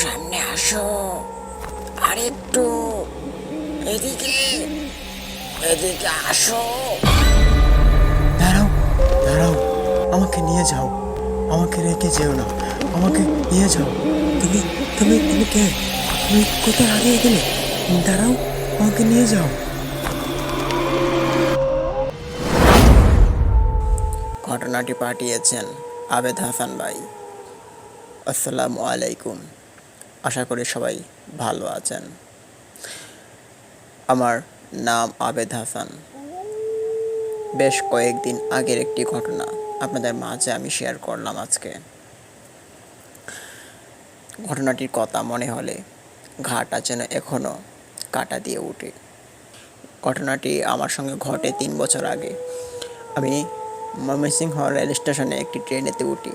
সামনে আসো, আর একটু এদিকে এদিকে আসো। দাঁড়াও, দাঁড়াও, আমাকে নিয়ে যাও, আমাকে রেখে যেও না, আমাকে নিয়ে যাও। তুমি তুমি তুমি কে? তুমি কোথায় হারিয়ে গেলে? দাঁড়াও, আমাকে নিয়ে যাও। ঘটনাটি পাঠিয়েছেন আবেদ হাসান ভাই। আসসালামু আলাইকুম। আশা করি সবাই ভালো আছেন। আমার নাম আবেদ হাসান। বেশ কয়েকদিন আগের একটি ঘটনা আপনাদের মাঝে আমি শেয়ার করলাম আজকে। ঘটনাটির কথা মনে হলে ঘাটা যেন এখনও কাটা দিয়ে ওঠে। ঘটনাটি আমার সঙ্গে ঘটে 3 বছর আগে। আমি ময়মনসিংহ রেল স্টেশনে একটি ট্রেনেতে উঠি।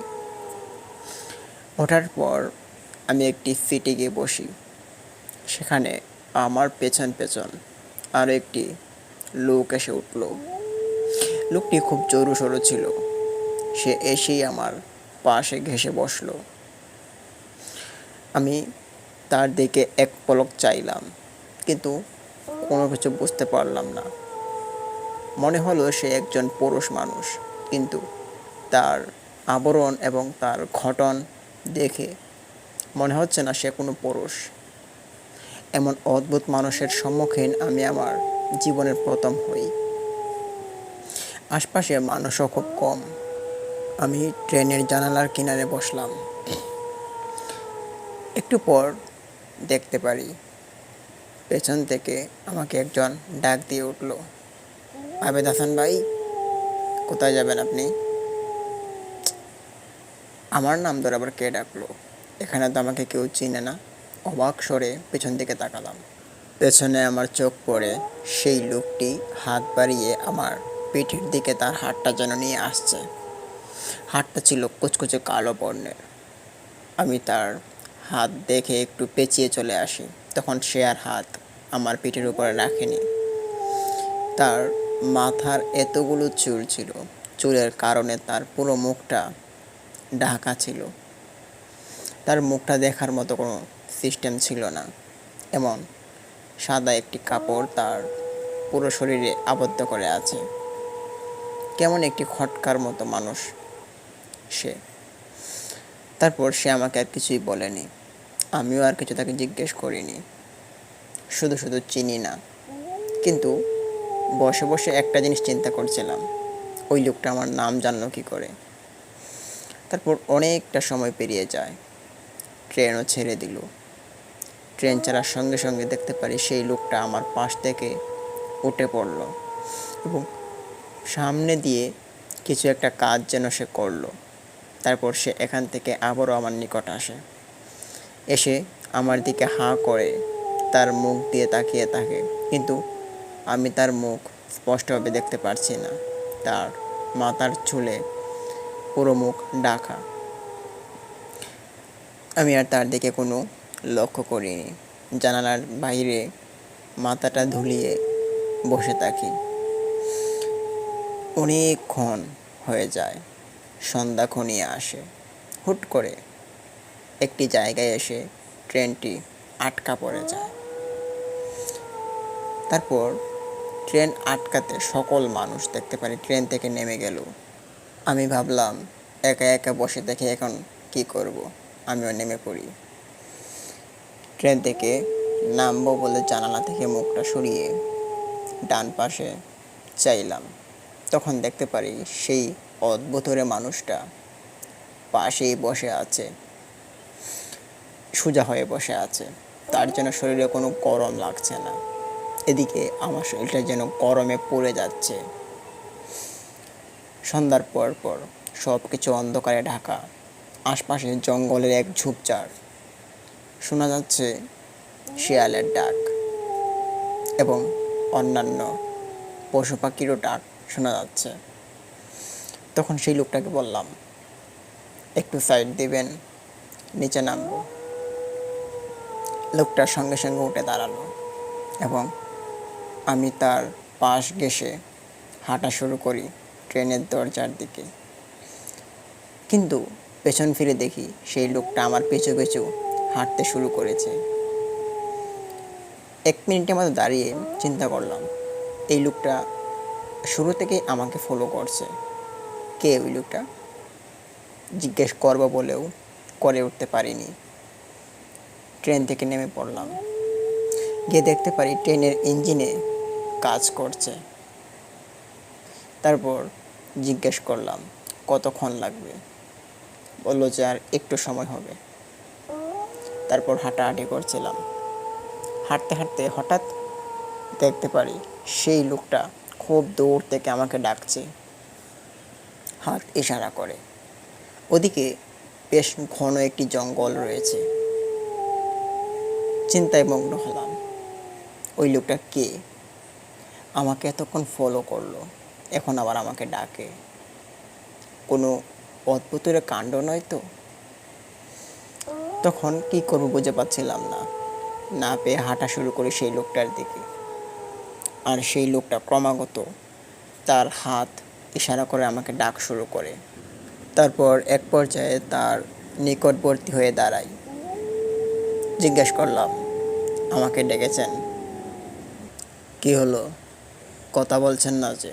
ওঠার পর আমি একটি সিটে গিয়ে বসি। সেখানে আমার পেছন পেছন আরও একটি লোক এসে উঠল। লোকটি খুব জোরু সরু ছিল। সে এসেই আমার পাশে ঘেঁষে বসলো। আমি তার দিকে এক পলক চাইলাম, কিন্তু কোনো কিছু বুঝতে পারলাম না। মনে হলো সে একজন পুরুষ মানুষ, কিন্তু তার আবরণ এবং তার গঠন দেখে মনে হচ্ছে না সে কোনো পুরুষ। এমন অদ্ভুত মানুষের সম্মুখীন আমি আমার জীবনের প্রথম হই। আশপাশে মানুষও খুব কম। আমি ট্রেনের জানালার কিনারে বসলাম। একটু পর দেখতে পারি পেছন থেকে আমাকে একজন ডাক দিয়ে উঠল, আবেদ হাসান ভাই, কোথায় যাবেন আপনি? আমার নাম ধরে আবার কে ডাকলো? এখানে তো আমাকে কেউ চিনে না। অবাক স্বরে পেছন দিকে তাকালাম। পেছনে আমার চোখ পড়ে সেই লোকটি হাত বাড়িয়ে আমার পিঠের দিকে তার হাতটা যেন নিয়ে আসছে। হাতটা ছিল কুচকুচে কালো বর্ণের। আমি তার হাত দেখে একটু পেঁচিয়ে চলে আসি। তখন সে আর হাত আমার পিঠের উপরে রাখেনি। তার মাথার এতগুলো চুল ছিল, চুলের কারণে তার পুরো মুখটা ঢাকা ছিল। তার মুখটা দেখার মতো কোনো সিস্টেম ছিল না। এমন সাদা একটি কাপড় তার পুরো শরীরে আবদ্ধ করে আছে। কেমন একটি খটকার মতো মানুষ সে। তারপর সে আমাকে আর কিছুই বলেনি। আমিও আর কিছু তাকে জিজ্ঞেস করিনি। শুধু শুধু চিনি না, কিন্তু বসে বসে একটা জিনিস চিন্তা করছিলাম, ওই লোকটা আমার নাম জানলো কী করে। তারপর অনেকটা সময় পেরিয়ে যায়। ট্রেনও ছেড়ে দিল। ট্রেন ছাড়ার সঙ্গে সঙ্গে দেখতে পারি সেই লোকটা আমার পাশ থেকে উঠে পড়ল এবং সামনে দিয়ে কিছু একটা কাজ যেন সে করলো। তারপর সে এখান থেকে আবারও আমার নিকট আসে। এসে আমার দিকে হাঁ করে তার মুখ দিয়ে তাকিয়ে থাকে, কিন্তু আমি তার মুখ স্পষ্টভাবে দেখতে পারছি না। তার মাথার চুলে পুরো মুখ ঢাকা। আমি আর তার দিকে কোনো লক্ষ্য করিনি। জানালার বাইরে মাথাটা ধুলিয়ে বসে থাকি। অনেকক্ষণ হয়ে যায়। সন্ধ্যা ঘনিয়ে আসে। হুট করে একটি জায়গায় এসে ট্রেনটি আটকা পড়ে যায়। তারপর ট্রেন আটকাতে সকল মানুষ দেখতে পারি ট্রেন থেকে নেমে গেল। আমি ভাবলাম একা একা বসে থেকে এখন কি করব। আমিও নেমে পড়ি। ট্রেন থেকে নামবো বলে জানালা থেকে মুখটা সরিয়ে ডান পাশে চাইলাম। তখন দেখতে পারি সেই অদ্ভুত মানুষটা পাশেই বসে আছে, সোজা হয়ে বসে আছে। তার যেন শরীরে কোনো গরম লাগছে না। এদিকে আমার শরীরটা যেন গরমে পুড়ে যাচ্ছে। সন্ধ্যার পর পর সব কিছু অন্ধকারে ঢাকা। আশপাশে জঙ্গলের এক ঝোপঝাড়। শোনা যাচ্ছে শিয়ালের ডাক এবং অন্যান্য পশু পাখিরও ডাক শোনা যাচ্ছে। তখন সেই লোকটাকে বললাম, একটু সাইড দিবেন, নিচে নামবো। লোকটার সঙ্গে সঙ্গে উঠে দাঁড়ালো এবং আমি তার পাশ ঘেঁষে হাঁটা শুরু করি ট্রেনের দরজার দিকে। কিন্তু পেছন ফিরে দেখি সেই লোকটা আমার পিছু পিছু হাঁটতে শুরু করেছে। 1 মিনিটের মতো দাঁড়িয়ে চিন্তা করলাম, এই লোকটা শুরু থেকেই আমাকে ফলো করছে। কে ওই লোকটা? জিজ্ঞেস করবো বলেও করে উঠতে পারিনি। ট্রেন থেকে নেমে পড়লাম। গিয়ে দেখতে পারি ট্রেনের ইঞ্জিনে কাজ করছে। তারপর জিজ্ঞেস করলাম কতক্ষণ লাগবে। বললো যে আর একটু সময় হবে। তারপর হাঁটাহাঁটি করছিলাম। হাঁটতে হাঁটতে হঠাৎ দেখতে পারি সেই লোকটা খুব দূর থেকে আমাকে ডাকছে, হাত ইশারা করে। ওদিকে বেশ ঘন একটি জঙ্গল রয়েছে। চিন্তায় মগ্ন হলাম, ওই লোকটা কে? আমাকে এতক্ষণ ফলো করলো, এখন আবার আমাকে ডাকে। কোনো অদ্ভুতের কাণ্ড নয় তো? তখন কি করবো বুঝে পাচ্ছিলাম না। না পেয়ে হাঁটা শুরু করি সেই লোকটার দিকে। আর সেই লোকটা ক্রমাগত তার হাত ইশারা করে আমাকে ডাক শুরু করে। তারপর এক পর্যায়ে তার নিকটবর্তী হয়ে দাঁড়াই। জিজ্ঞেস করলাম, আমাকে ডেকেছেন? কি হলো, কথা বলছেন না যে?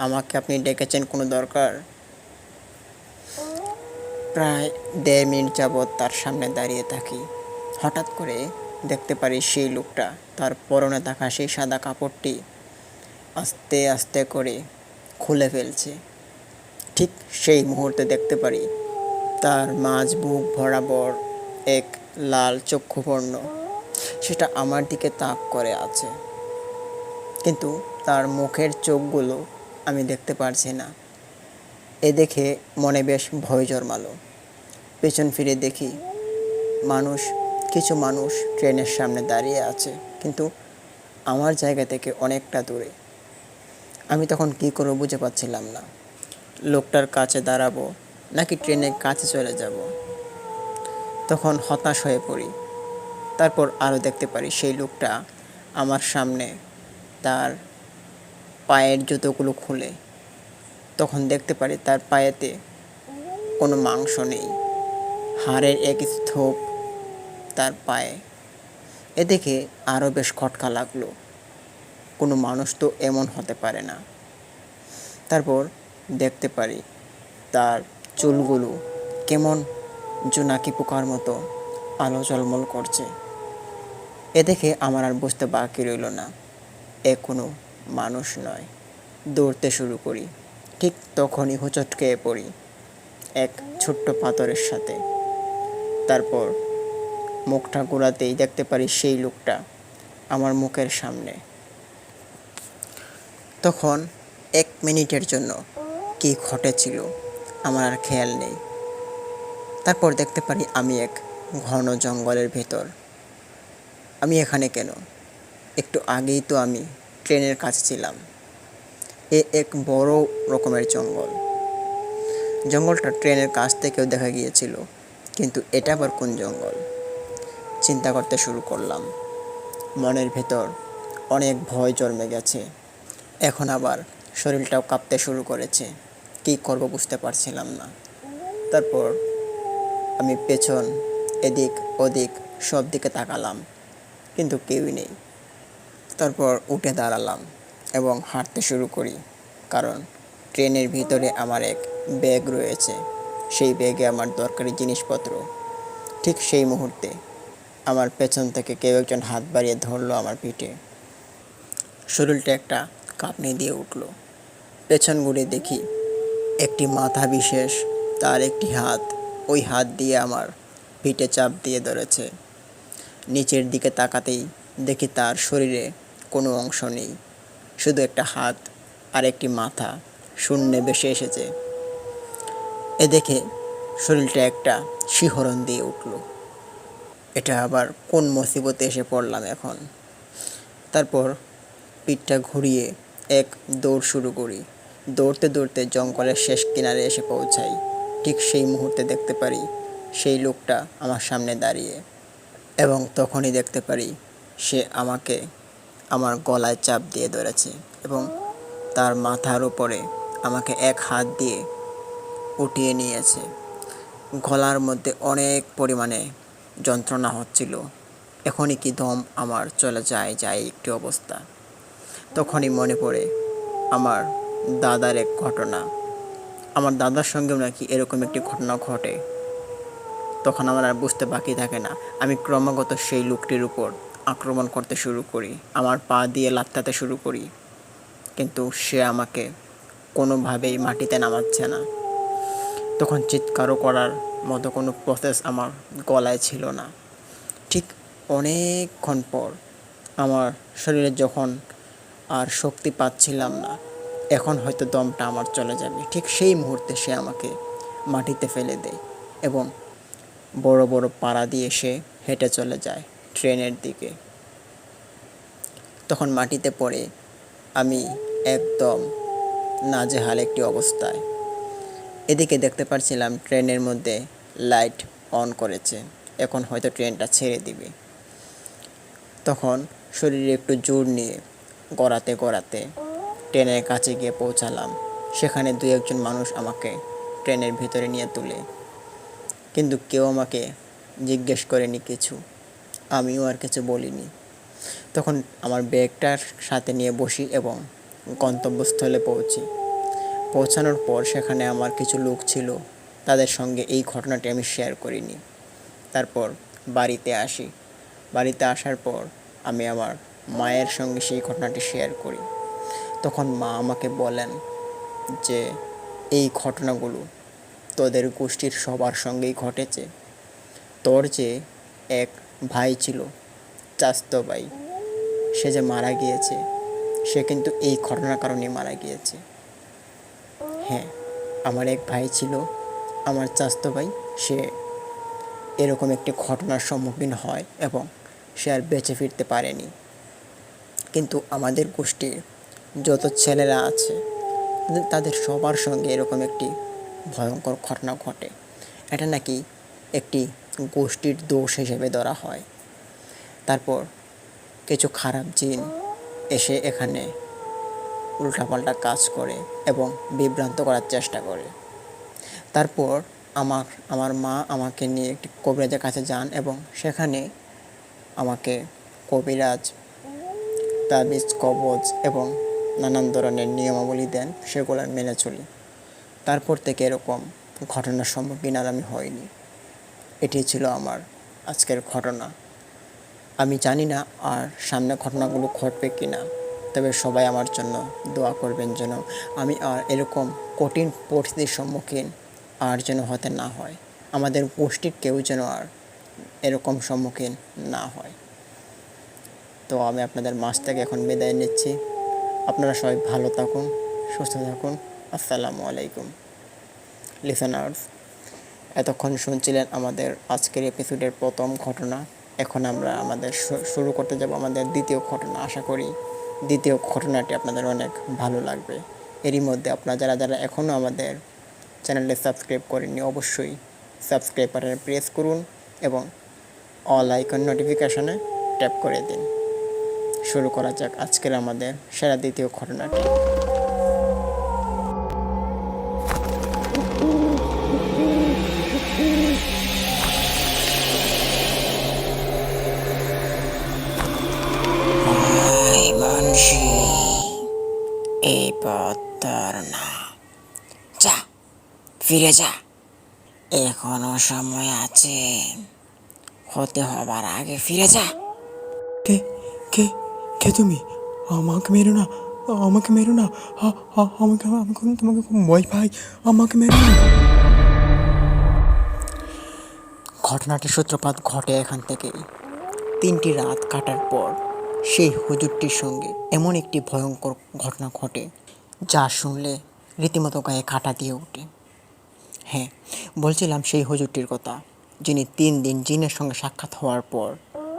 আমাকে আপনি ডেকেছেন কোনো দরকার? প্রায় 1.5 মিনিট যাবৎ তার সামনে দাঁড়িয়ে থাকি। হঠাৎ করে দেখতে পারি সেই লোকটা তার পরনে থাকা সেই সাদা কাপড়টি আস্তে আস্তে করে খুলে ফেলছে। ঠিক সেই মুহূর্তে দেখতে পারি তার মাঝ বুক বরাবর এক লাল চক্ষুবর্ণ, সেটা আমার দিকে তাক করে আছে। কিন্তু তার মুখের চোখগুলো আমি দেখতে পারছি না। এ দেখে মনে বেশ ভয় জন্মালো। পেছন ফিরে দেখি কিছু মানুষ ট্রেনের সামনে দাঁড়িয়ে আছে, কিন্তু আমার জায়গা থেকে অনেকটা দূরে। আমি তখন কী করবো বুঝে পাচ্ছিলাম না। লোকটার কাছে দাঁড়াবো নাকি ট্রেনের কাছে চলে যাব। তখন হতাশ হয়ে পড়ি। তারপর আরও দেখতে পারি সেই লোকটা আমার সামনে তার পায়ের জুতোগুলো খুলে। তখন দেখতে পারি তার পায়েতে কোনো মাংস নেই, হাড়ের এক স্তূপ তার পায়ে। এ দেখে আরও বেশ খটকা লাগলো। কোনো মানুষ তো এমন হতে পারে না। তারপর দেখতে পারি তার চুলগুলো কেমন জোনাকি পোকার মতো আলো ঝলমল করছে। এ দেখে আমার আর বুঝতে বাকি রইল না, এ কোনো মানুষ নয়। দৌড়তে শুরু করি। ঠিক তখনই হোঁচট খেয়ে পড়ি এক ছোট্ট পাথরের সাথে। তারপর মুখটা ঘোরাতেই দেখতে পারি সেই লোকটা আমার মুখের সামনে। তখন 1 মিনিটের জন্য কি ঘটেছিল আমার আর খেয়াল নেই। তারপর দেখতে পারি আমি এক ঘন জঙ্গলের ভেতর। আমি এখানে কেন? একটু আগেই তো আমি ট্রেনের কাছে ছিলাম। এক বড় রকমের জঙ্গলটা ট্রেনের কাছ থেকেও দেখা গিয়েছিল, কিন্তু এটা আবার কোন জঙ্গল? চিন্তা করতে শুরু করলাম। মনের ভেতর অনেক ভয় জন্মে গেছে। এখন আবার শরীরটাও কাঁপতে শুরু করেছে। কী করব বুঝতে পারছিলাম না। তারপর আমি পেছন, এদিক ওদিক সব দিকে তাকালাম, কিন্তু কেউই নেই। তারপর উঠে দাঁড়ালাম এবং হাঁটতে শুরু করি, কারণ ট্রেনের ভিতরে আমার এক ব্যাগ রয়েছে। সেই ব্যাগে আমার দরকারি জিনিসপত্র। ঠিক সেই মুহূর্তে আমার পেছন থেকে কেউ একজন হাত বাড়িয়ে ধরলো আমার পিঠে। শরীরটা একটা কাঁপনি দিয়ে উঠল। পেছন ঘুরে দেখি একটি মাথা বিশেষ, তার একটি হাত ওই হাত দিয়ে আমার পিঠে চাপ দিয়ে ধরেছে। নিচের দিকে তাকাতেই দেখি তার শরীরে কোনো অংশ নেই, শুধু একটা হাত আর একটি মাথা শূন্যে ভেসে এসেছে। এ দেখে শরীরটা একটা শিহরণ দিয়ে উঠল। এটা আবার কোন মুসিবতে এসে পড়লাম এখন। তারপর পিঠটা ঘুরিয়ে এক দৌড় শুরু করি। দৌড়তে দৌড়তে জঙ্গলের শেষ কিনারে এসে পৌঁছাই। ঠিক সেই মুহূর্তে দেখতে পারি সেই লোকটা আমার সামনে দাঁড়িয়ে, এবং তখনই দেখতে পারি সে আমাকে আমার গলায় চাপ দিয়ে ধরেছে এবং তার মাথার উপরে আমাকে এক হাত দিয়ে উঠিয়ে নিয়েছে। গলার মধ্যে অনেক পরিমাণে যন্ত্রণা হচ্ছিল। এখনই কি দম আমার চলে যায় একটি অবস্থা। তখনই মনে পড়ে আমার দাদার এক ঘটনা। আমার দাদার সঙ্গেও নাকি এরকম একটি ঘটনা ঘটে। তখন আমার আর বুঝতে বাকি থাকে না, আমি ক্রমাগত সেই লোকটির উপর আক্রমণ করতে শুরু করি, আমার পা দিয়ে লাথাতে শুরু করি, কিন্তু সে আমাকে কোনোভাবেই মাটিতে নামাচ্ছে না। তখন চিৎকারও করার মতো কোনো প্রসেস আমার গলায় ছিল না। ঠিক অনেকক্ষণ পর আমার শরীরে যখন আর শক্তি পাচ্ছিলাম না, এখন হয়তো দমটা আমার চলে যাবে, ঠিক সেই মুহূর্তে সে আমাকে মাটিতে ফেলে দেয় এবং বড় বড় পাড়া দিয়ে সে হেঁটে চলে যায় ট্রেনের দিকে। তখন মাটিতে পড়ে আমি একদম নাজেহাল একটি অবস্থায়। এদিকে দেখতে পাচ্ছিলাম ট্রেনের মধ্যে লাইট অন করেছে, এখন হয়তো ট্রেনটা ছেড়ে দিবে। তখন শরীরে একটু জোর নিয়ে গড়াতে গড়াতে ট্রেনের কাছে গিয়ে পৌঁছালাম। সেখানে দু একজন মানুষ আমাকে ট্রেনের ভিতরে নিয়ে তুলে, কিন্তু কেউ আমাকে জিজ্ঞেস করেনি কিছু, আমিও আর কিছু বলিনি। তখন আমার ব্যাগটার সাথে নিয়ে বসি এবং গন্তব্যস্থলে পৌঁছানোর পর সেখানে আমার কিছু লোক ছিল, তাদের সঙ্গে এই ঘটনাটি আমি শেয়ার করিনি। তারপর বাড়িতে আসি। বাড়িতে আসার পর আমি আমার মায়ের সঙ্গে সেই ঘটনাটি শেয়ার করি। তখন মা আমাকে বলেন যে এই ঘটনাগুলো তোদের গোষ্ঠীর সবার সঙ্গেই ঘটেছে। তোর যে এক ভাই ছিল, চাচাতো ভাই, সে যে মারা গিয়েছে, সে কিন্তু এই ঘটনার কারণে মারা গিয়েছে। হ্যাঁ, আমার এক ভাই ছিল, আমার চাচাতো ভাই, সে এরকম একটি ঘটনার সম্মুখীন হয় এবং সে আর বেঁচে ফিরতে পারেনি। কিন্তু আমাদের গোষ্ঠীর যত ছেলেরা আছে তাদের সবার সঙ্গে এরকম একটি ভয়ঙ্কর ঘটনা ঘটে। এটা নাকি একটি গোষ্ঠীর দোষ হিসেবে ধরা হয়। তারপর কিছু খারাপ জিন এসে এখানে উল্টাপাল্টা কাজ করে এবং বিভ্রান্ত করার চেষ্টা করে। তারপর আমার মা আমাকে নিয়ে একটি কবিরাজের কাছে যান এবং সেখানে আমাকে কবিরাজ তাবিজ কবজ এবং নানান ধরনের নিয়মাবলী দেন, সেগুলো মেনে চলি। তারপর থেকে এরকম ঘটনার সম্মুখীন আর আমি হইনি। এটি ছিল আমার আজকের ঘটনা। আমি জানি না আর সামনে ঘটনাগুলো ঘটবে কি না, তবে সবাই আমার জন্য দোয়া করবেন যেন আমি আর এরকম কঠিন পরিস্থিতির সম্মুখীন আর যেন হতে না হয়, আমাদের গোষ্ঠীর কেউ যেন আর এরকম সম্মুখীন না হয়। তো আমি আপনাদের মাঝ থেকে এখন বিদায় নিচ্ছি। আপনারা সবাই ভালো থাকুন, সুস্থ থাকুন। আসসালামু আলাইকুম লিসেনার্স। এতক্ষণ শুনছিলেন আমাদের আজকের এপিসোডের প্রথম ঘটনা। এখন আমরা আমাদের শুরু করতে যাব আমাদের দ্বিতীয় ঘটনা। আশা করি দ্বিতীয় ঘটনাটি আপনাদের অনেক ভালো লাগবে। এরই মধ্যে আপনারা যারা এখনও আমাদের চ্যানেলটি সাবস্ক্রাইব করেননি, অবশ্যই সাবস্ক্রাইব বাটনে প্রেস করুন এবং অল আইকন নোটিফিকেশনে ট্যাপ করে দিন। শুরু করা যাক আজকের আমাদের সেরা দ্বিতীয় ঘটনাটি। এই পথ তোর না, যা, ফিরে যা, এখনো সময় আছে, হতে হবার আগে ফিরে যা। কে কে কে তুমি? আমাকে মেরো না, আমাকে মেরো না, আমাকে আমি তোমাকে খুব ভয় পাই, আমাকে মেরো না। ঘটনাটির সূত্রপাত ঘটে এখান থেকেই। 3টি রাত কাটার পর সেই হুজুরটির সঙ্গে এমন একটি ভয়ঙ্কর ঘটনা ঘটে যা শুনলে রীতিমতো গায়ে কাঁটা দিয়ে ওঠে। হ্যাঁ, বলছিলাম সেই হুজুরটির কথা, যিনি 3 দিন জিনের সঙ্গে সাক্ষাৎ হওয়ার পর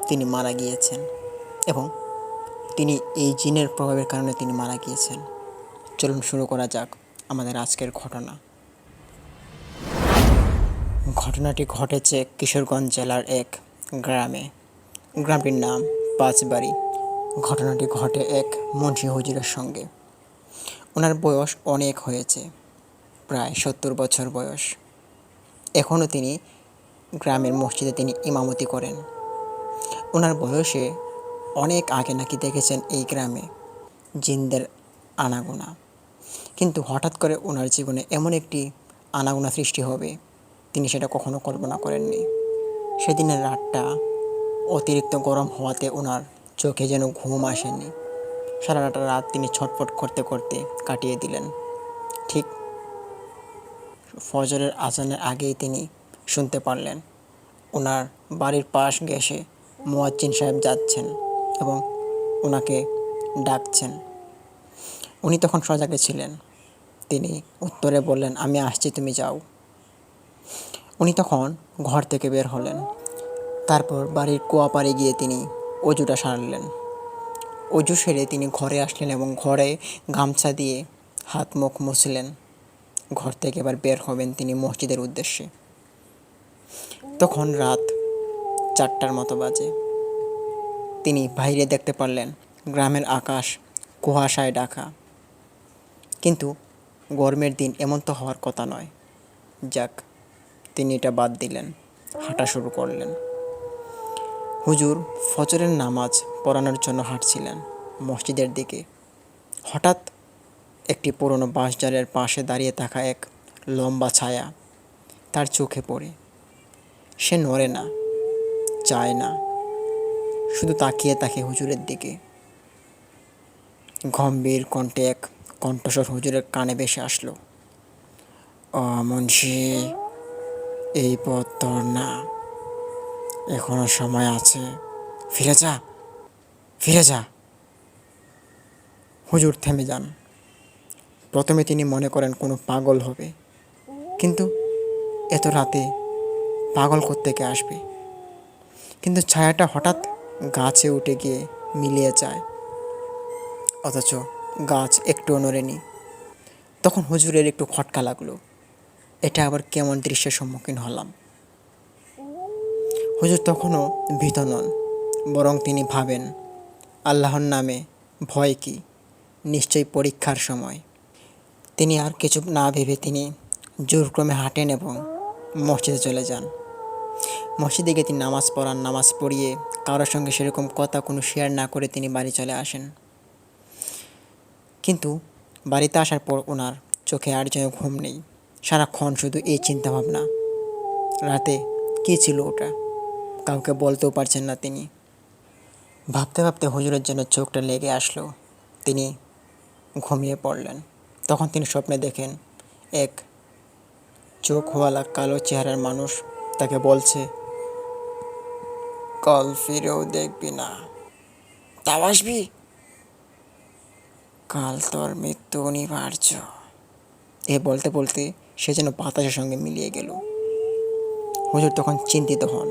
তিনি মারা গিয়েছেন এবং তিনি এই জিনের প্রভাবের কারণে তিনি মারা গিয়েছেন। চলুন শুরু করা যাক আমাদের আজকের ঘটনা। ঘটনাটি ঘটেছে কিশোরগঞ্জ জেলার এক গ্রামে। গ্রামটির নাম পাঁচবাড়ি। ঘটনাটি ঘটে এক মুন্সি হুজুরের সঙ্গে। ওনার বয়স অনেক হয়েছে, প্রায় 70 বছর বয়স। এখনও তিনি গ্রামের মসজিদে তিনি ইমামতি করেন। ওনার বয়সে অনেক আগে নাকি দেখেছেন এই গ্রামে জিনদের আনাগোনা, কিন্তু হঠাৎ করে ওনার জীবনে এমন একটি আনাগোনা সৃষ্টি হবে তিনি সেটা কখনো কল্পনা করেননি। সেদিনের রাতটা অতিরিক্ত গরম হওয়াতে ওনার চোখে যেন ঘুম আসেনি। সারাটা রাত তিনি ছটফট করতে করতে কাটিয়ে দিলেন। ঠিক ফজরের আজানের আগেই তিনি শুনতে পারলেন ওনার বাড়ির পাশ ঘেঁষে মুয়াজ্জিন সাহেব যাচ্ছেন এবং ওনাকে ডাকছেন। উনি তখন সজাগে ছিলেন। তিনি উত্তরে বললেন, আমি আসছি, তুমি যাও। উনি তখন ঘর থেকে বের হলেন। তারপর বাড়ির কুয়াপাড়ে গিয়ে তিনি অজুটা সারলেন। অজু সেরে তিনি ঘরে আসলেন এবং ঘরে গামছা দিয়ে হাত মুখ মুছলেন। ঘর থেকে এবার বের হবেন তিনি মসজিদের উদ্দেশ্যে। তখন রাত 4টার মতো বাজে। তিনি বাইরে দেখতে পারলেন গ্রামের আকাশ কুয়াশায় ঢাকা, কিন্তু গরমের দিন এমন তো হওয়ার কথা নয়। যাক, তিনি এটা বাদ দিলেন, হাঁটা শুরু করলেন। হুজুর ফজরের নামাজ পড়ানোর জন্য হাঁটছিলেন মসজিদের দিকে। হঠাৎ একটি পুরনো বাঁশঝাড়ের পাশে দাঁড়িয়ে থাকা এক লম্বা ছায়া তার চোখে পড়ে। সে নড়ে না, চায় না, শুধু তাকিয়ে থাকে হুজুরের দিকে। গম্ভীর কণ্ঠে এক কণ্ঠস্বর হুজুরের কানে ভেসে আসলো, ও মুন্সি, এই পথ তোর না, এখনো সময় আছে, ফিরে যা, ফিরে যা। হুজুর থেমে যান। প্রথমে তিনি মনে করেন কোনো পাগল হবে, কিন্তু এত রাতে পাগল কোত্থেকে আসবে। কিন্তু ছায়াটা হঠাৎ গাছে উঠে গিয়ে মিলিয়ে যায়, অথচ গাছ একটুও নড়েনি। তখন হুজুরের একটু খটকা লাগলো, এটা আবার কেমন দৃশ্যের সম্মুখীন হলাম। হুজুর তখনও ভীত নন, বরং তিনি ভাবেন, আল্লাহর নামে ভয় কি, নিশ্চয়ই পরীক্ষার সময়। তিনি আর কিছু না ভেবে তিনি জোরক্রমে হাঁটেন এবং মসজিদে চলে যান। মসজিদে গিয়ে তিনি নামাজ পড়ান। নামাজ পড়িয়ে কারোর সঙ্গে সেরকম কথা কোনো শেয়ার না করে তিনি বাড়ি চলে আসেন। কিন্তু বাড়িতে আসার পর ওনার চোখে আর যেন ঘুম নেই। সারাক্ষণ শুধু এই চিন্তাভাবনা, রাতে কী ছিল ওটা, কাউকে বলতেও পারছেন না তিনি। ভাবতে ভাবতে হুজুরের জন্য চোখটা লেগে আসলো। তিনি ঘুমিয়ে পড়লেন। তখন তিনি স্বপ্নে দেখেন এক চোখওয়ালা কালো চেহারার মানুষ তাকে বলছে, কাল ফিরেও দেখবি না, তাও আসবি, কাল তোর মৃত্যু অনিবার্য। এ বলতে বলতে সে যেন বাতাসের সঙ্গে মিলিয়ে গেল। হুজুর তখন চিন্তিত হন,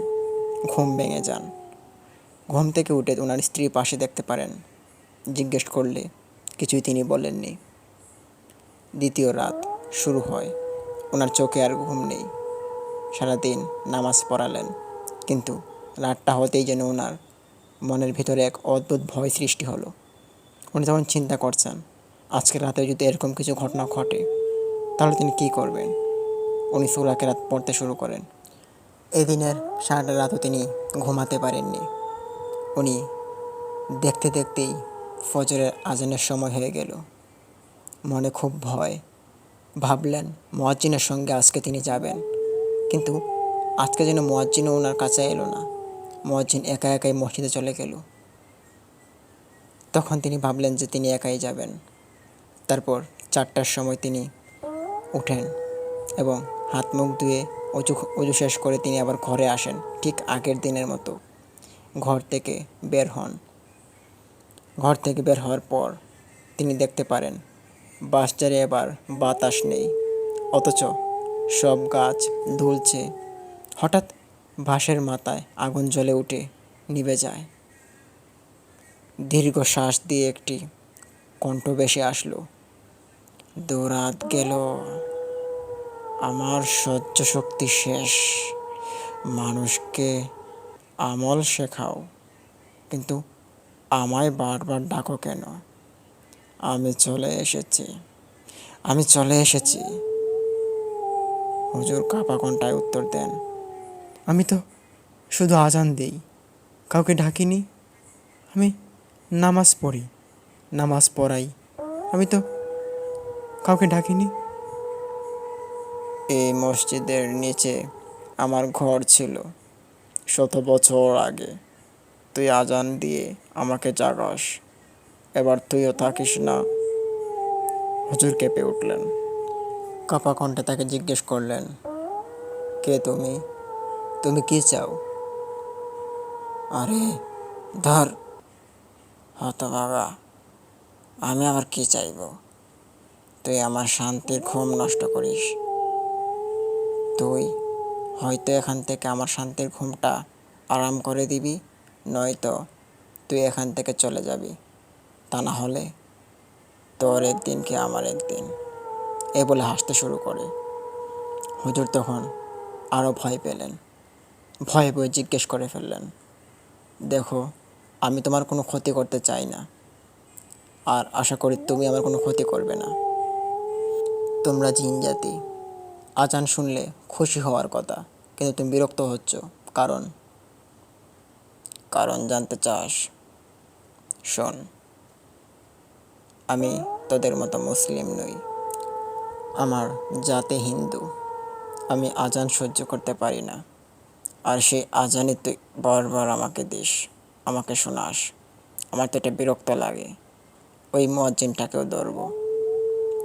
ঘুম ভেঙে যান। ঘুম থেকে উঠে ওনার স্ত্রী পাশে দেখতে পারেন। জিজ্ঞেস করলে কিছুই তিনি বলেননি। দ্বিতীয় রাত শুরু হয়। ওনার চোখে আর ঘুম নেই। সারাদিন নামাজ পড়ালেন, কিন্তু রাতটা হতেই যেন ওনার মনের ভিতরে এক অদ্ভুত ভয় সৃষ্টি হলো। উনি তখন চিন্তা করছেন, আজকে রাতে যদি এরকম কিছু ঘটনা ঘটে তাহলে তিনি কী করবেন। উনি সূরা কেরাত পড়তে শুরু করেন। এদিনের সারাটা রাতও তিনি ঘুমাতে পারেননি। উনি দেখতে দেখতেই ফজরের আজানের সময় হয়ে গেল। মনে খুব ভয়। ভাবলেন মুয়াজ্জিনের সঙ্গে আজকে তিনি যাবেন, কিন্তু আজকে যেন মুয়াজ্জিনও ওনার কাছে এলো না। মুয়াজ্জিন একা একাই মসজিদে চলে গেল। তখন তিনি ভাবলেন যে তিনি একাই যাবেন। তারপর 4টার সময় তিনি উঠেন এবং হাত মুখ ধুয়ে অজু শেষ করে তিনি আবার ঘরে আসেন, ঠিক আগের দিনের মতো। ঘর থেকে বের হন। ঘর থেকে বের হওয়ার পর তিনি দেখতে পারেন বাঁশঝাড়ে এবার বাতাস নেই, অথচ সব গাছ দুলছে। হঠাৎ বাঁশের মাথায় আগুন জ্বলে উঠে নিভে যায়। দীর্ঘ শ্বাস দিয়ে একটি কণ্ঠ ভেসে আসলো, দৌরাত গেল, আমার সহ্য শক্তি শেষ, মানুষকে আমল শেখাও, কিন্তু আমায় বারবার ডাকো কেন? আমি চলে এসেছি, আমি চলে এসেছি। হুজুর কাঁপা কণ্ঠায় উত্তর দেন, আমি তো শুধু আজান দিই, কাউকে ডাকিনি। আমি নামাজ পড়ি, নামাজ পড়াই, আমি তো কাউকে ডাকিনি। এই মসজিদের নিচে আমার ঘর ছিল 100 বছর আগে। তুই আজান দিয়ে আমাকে জাগাস, এবার তুইও থাকিস না। হুজুর কেঁপে উঠলেন। কাপা কণ্ঠে তাকে জিজ্ঞেস করলেন, কে তুমি? তুমি কি চাও? আরে ধর, হতভাগা, আমি আবার কি চাইব? তুই আমার শান্তির ঘুম নষ্ট করিস। তুই হয়তো এখান থেকে আমার শান্তির ঘুমটা আরাম করে দিবি, নয়তো তুই এখান থেকে চলে যাবি। তা না হলে তোর একদিন কি আমার একদিন। এ বলে হাসতে শুরু করে। হুজুর তখন আরও ভয় পেলেন। ভয়ে ভয়ে জিজ্ঞেস করে ফেললেন, দেখো, আমি তোমার কোনো ক্ষতি করতে চাই না, আর আশা করি তুমি আমার কোনো ক্ষতি করবে না। তোমরা জিন জাতি, আজান শুনলে খুশি হওয়ার কথা, কিন্তু তুমি বিরক্ত হচ্ছ। কারণ কারণ জানতে চাস? শোন, আমি তোদের মতো মুসলিম নই। আমার জাতি হিন্দু। আমি আজান সহ্য করতে পারি না। আর সেই আজানই তুই বারবার আমাকে দিস, আমাকে শোনাস। আমার তো এটা বিরক্ত লাগে। ওই মুয়াজ্জিনটাকেও ধরবো,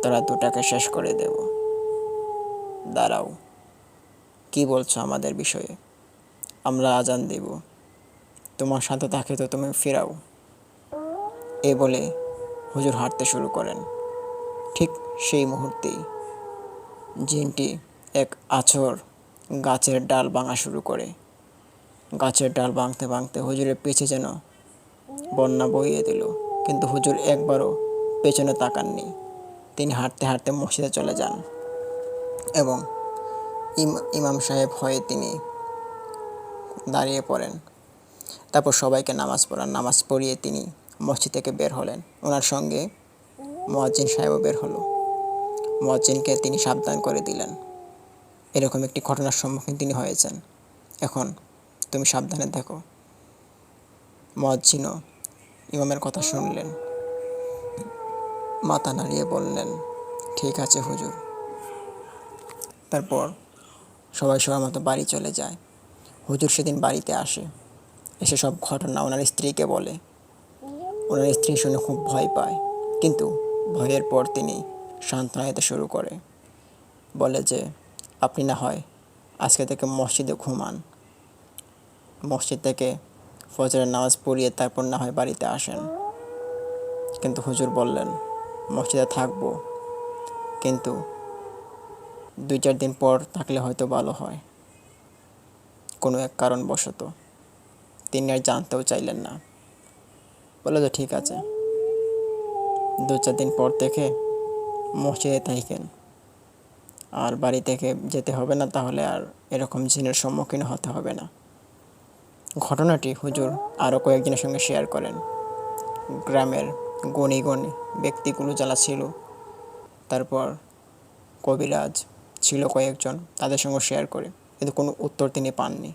তোরা দুটাকে শেষ করে দেব। দাঁড়াও, কি বলছো আমাদের বিষয়ে? আমরা আজান দেব, তোমার সাথে তাকে তো তুমি ফেরাও। এ বলে হুজুর হাঁটতে শুরু করেন। ঠিক সেই মুহূর্তেই জিনটি এক আছর গাছের ডাল ভাঙা শুরু করে। গাছের ডাল ভাঙতে ভাঙতে হুজুরের পিছে যেন বন্যা বইয়ে দিল, কিন্তু হুজুর একবারও পেছনে তাকাননি। তিনি হাঁটতে হাঁটতে মসজিদে চলে যান এবং ইমাম সাহেব হয়ে তিনি দাঁড়িয়ে পড়েন। তারপর সবাইকে নামাজ পড়ান। নামাজ পড়িয়ে তিনি মসজিদ থেকে বের হলেন। ওনার সঙ্গে মুয়াজ্জিন সাহেবও বের হলো। মুয়াজ্জিনকে তিনি সাবধান করে দিলেন, এরকম একটি ঘটনার সম্মুখীন তিনি হয়েছেন, এখন তুমি সাবধানে দেখো। মুয়াজ্জিনও ইমামের কথা শুনলেন, মাথা নাড়িয়ে বললেন, ঠিক আছে হুজুর। তারপর সবাই সবার মতো বাড়ি চলে যায়। হুজুর সেদিন বাড়িতে আসে, এসে সব ঘটনা ওনার স্ত্রীকে বলে। ওনার স্ত্রী শুনে খুব ভয় পায়, কিন্তু ভয়ের পর তিনি সান্ত্বনা দিতে শুরু করে। বলে যে, আপনি না হয় আজকে থেকে মসজিদে ঘুমান, মসজিদ থেকে ফজরের নামাজ পড়িয়ে তারপর না হয় বাড়িতে আসেন। কিন্তু হুজুর বললেন, মসজিদে থাকবো, কিন্তু 2-4 দিন পর থাকলে হয়তো ভালো হয়। কোনো এক কারণবশত তিনি আর জানতেও চাইলেন না। বলে যে ঠিক আছে, 2-4 দিন পর থেকে মসজিদে থাকেন, আর বাড়ি থেকে যেতে হবে না, তাহলে আর এরকম জিনের সম্মুখীন হতে হবে না। ঘটনাটি হুজুর আরও কয়েকজনের সঙ্গে শেয়ার করেন। গ্রামের গণী গণী ব্যক্তিগুলো যারা ছিল, তারপর কবিরাজ ছিল কয়েকজন, তাদের সঙ্গে শেয়ার করে, কিন্তু কোনো উত্তর তিনি পাননি।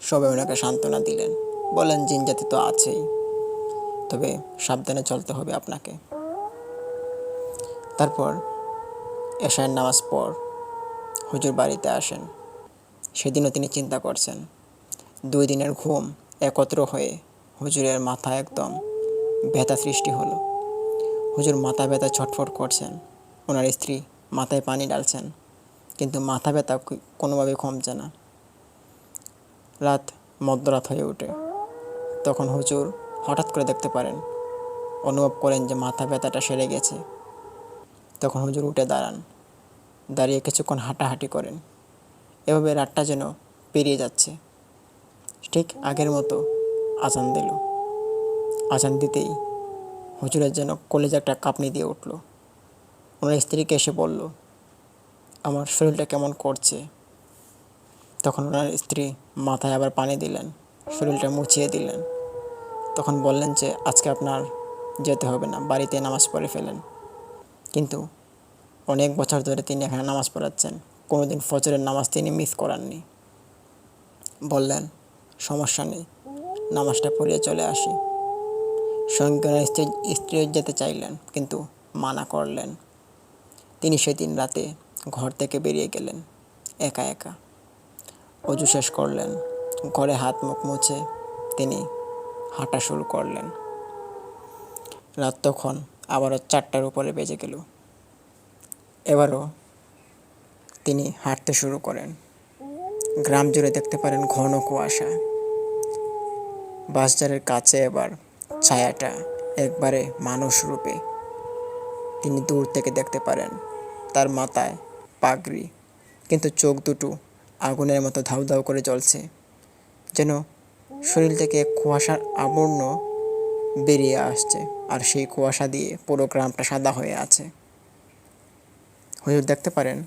সবাই ওনাকে সান্ত্বনা দিলেন, বলেন জিন জাতি তো আছেই, তবে সাবধানে চলতে হবে আপনাকে। তারপর এশার নামাজ পর হুজুর বাড়িতে আসেন। সেদিনও তিনি চিন্তা করছেন। 2 দিনের ঘুম একত্র হয়ে হুজুরের মাথা একদম ব্যথা সৃষ্টি হলো। হুজুর মাথা ব্যথা ছটফট করছেন। ওনার স্ত্রী মাথায় পানি ঢালছেন, কিন্তু মাথা ব্যথা কোনোভাবেই কমছে না। রাত মধ্যরাত হয়ে ওঠে। তখন হুজুর হঠাৎ করে দেখতে পারেন, অনুভব করেন যে মাথা ব্যথাটা সেরে গেছে। তখন হুজুর উঠে দাঁড়ান, দাঁড়িয়ে কিছুক্ষণ হাঁটাহাঁটি করেন। এভাবে রাতটা যেন পেরিয়ে যাচ্ছে। ঠিক আগের মতো আজান দিল। আজান দিতেই হুজুরের যেন কলেজে একটা কাঁপুনি দিয়ে উঠল। ওনার স্ত্রীকে এসে বলল, আমার শরীরটা কেমন করছে। তখন ওনার স্ত্রী মাথায় আবার পানি দিলেন, শরীরটা মুছিয়ে দিলেন। তখন বললেন যে আজকে আপনার যেতে হবে না, বাড়িতে নামাজ পড়ে ফেলেন। কিন্তু অনেক বছর ধরে তিনি এখানে নামাজ পড়াচ্ছেন, কোনোদিন ফজরের নামাজ তিনি মিস করাননি। বললেন, সমস্যা নেই, নামাজটা পড়িয়ে চলে আসি। সঙ্গে ওনার স্ত্রীও যেতে চাইলেন, কিন্তু মানা করলেন। তিনি সেদিন রাতে ঘর থেকে বেরিয়ে গেলেন একা একা। অজু শেষ করলেন, ঘরে হাত মুখ মুছে তিনি হাঁটা শুরু করলেন। রাত তখন আবারও 4টার উপরে বেজে গেল। এবারও তিনি হাঁটতে শুরু করেন। গ্রাম জুড়ে দেখতে পারেন ঘন কুয়াশা। বাসজারের কাছে এবার ছায়াটা একবারে মানুষ রূপে। তিনি দূর থেকে দেখতে পারেন তার মাথায় পাগড়ি, কিন্তু চোখ দুটো আগুনের মতো ধাউ ধাউ করে জ্বলছে, যেন শরীর থেকে কুয়াশার আবর্ণ বেরিয়ে আসছে, আর সেই কুয়াশা দিয়ে পুরো গ্রামটা সাদা হয়ে আছে। হুজুর দেখতে পারেন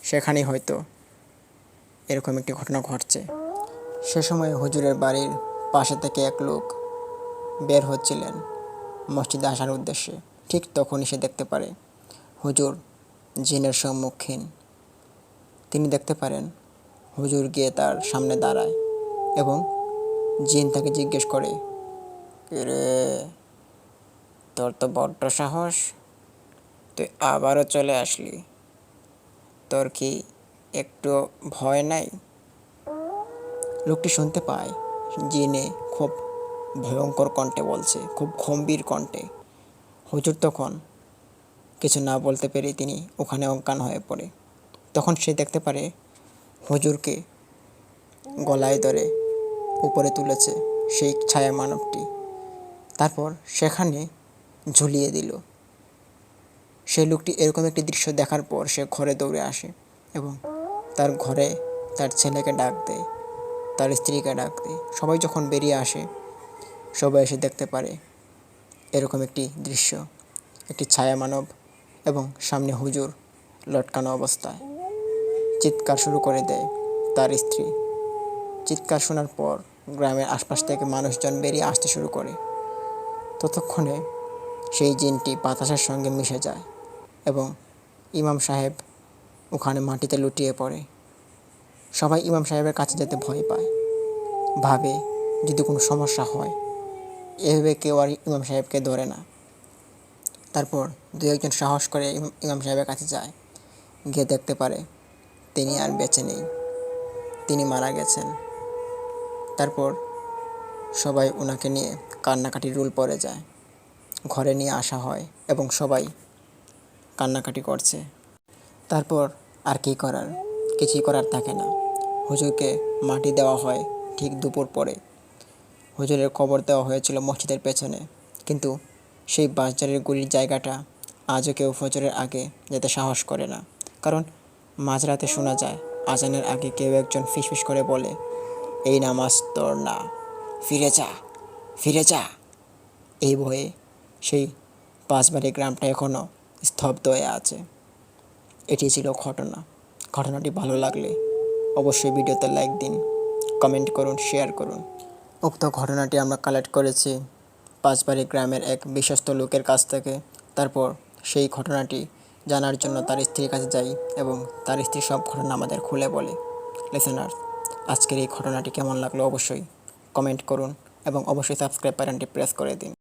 সেখানেই হয়তো এরকম একটি ঘটনা ঘটছে। সে সময় হুজুরের বাড়ির পাশে থেকে এক লোক বের হচ্ছিলেন মসজিদে আসার উদ্দেশ্যে। ঠিক তখনই সে দেখতে পারে হুজুর জিনের সম্মুখীন। তিনি দেখতে পারেন হুজুর গিয়ে তার সামনে দাঁড়ায় এবং জিন তাকে জিজ্ঞেস করে, রে, তোর তো বড্ড সাহস, তুই আবারও চলে আসলি, তোর কি একটু ভয় নাই? লোকটি শুনতে পায় জিনে খুব ভয়ঙ্কর কণ্ঠে বলছে, খুব গম্ভীর কণ্ঠে। হুজুর তখন কিছু না বলতে পেরে তিনি ওখানে অজ্ঞান হয়ে পড়ে। তখন সে দেখতে পারে হুজুরকে গলায় ধরে উপরে তুলেছে সেই ছায়া মানবটি, তারপর সেখানে ঝুলিয়ে দিল। সেই লোকটি এরকম একটি দৃশ্য দেখার পর সে ঘরে দৌড়ে আসে এবং তার ঘরে তার ছেলেকে ডাক দেয়, তার স্ত্রীকে ডাক দেয়। সবাই যখন বেরিয়ে আসে, সবাই এসে দেখতে পারে এরকম একটি দৃশ্য, একটি ছায়া মানব এবং সামনে হুজুর লটকানো অবস্থায়। চিৎকার শুরু করে দেয় তার স্ত্রী। চিৎকার শোনার পর গ্রামের আশপাশ থেকে মানুষজন বেরিয়ে আসতে শুরু করে। ততক্ষণে সেই জিনটি বাতাসের সঙ্গে মিশে যায় এবং ইমাম সাহেব ওখানে মাটিতে লুটিয়ে পড়ে। সবাই ইমাম সাহেবের কাছে যেতে ভয় পায়, ভাবে যদি কোনো সমস্যা হয়। এভাবে কেউ আর ইমাম সাহেবকে ধরে না। তারপর দু একজন সাহস করে ইমাম সাহেবের কাছে যায়, গিয়ে দেখতে পারে তিনি আর বেঁচে নেই, তিনি মারা গেছেন। তারপর সবাই ওনাকে নিয়ে কান্নাকাটির রোল পড়ে যায়। ঘরে নিয়ে আসা হয় এবং সবাই কান্নাকাটি করছে। তারপর আর কী করার, কিছুই করার থাকে না। হুজুরকে মাটি দেওয়া হয় ঠিক দুপুর পরে। হুজুরের কবর দেওয়া হয়েছিল মসজিদের পেছনে, কিন্তু সেই বাঁশঝাড়ের গুলির জায়গাটা আজও কেউ ফজরের আগে যেতে সাহস করে না, কারণ মাঝরাতে শোনা যায় আজানের আগে কেউ একজন ফিসফিস করে বলে, এই নামাজ তোর না, ফিরে যা, ফিরে যা। এই ভয়ে সেই পাঁচবাড়ি গ্রামটা এখনও স্তব্ধ হয়ে আছে। এটি ছিল ঘটনা। ঘটনাটি ভালো লাগলে অবশ্যই ভিডিওতে লাইক দিন, কমেন্ট করুন, শেয়ার করুন। উক্ত ঘটনাটি আমরা কালেক্ট করেছি পাঁচবাড়ি গ্রামের এক বিশ্বস্ত লোকের কাছ থেকে। তারপর সেই ঘটনাটি জানার জন্য তার স্ত্রীর কাছে যাই এবং তার স্ত্রী সব ঘটনা আমাদের খুলে বলে। লিসেনার্স, আজকের এই ঘটনাটি কেমন লাগলো অবশ্যই কমেন্ট করুন এবং অবশ্যই সাবস্ক্রাইব বাটনটি প্রেস করে দিন।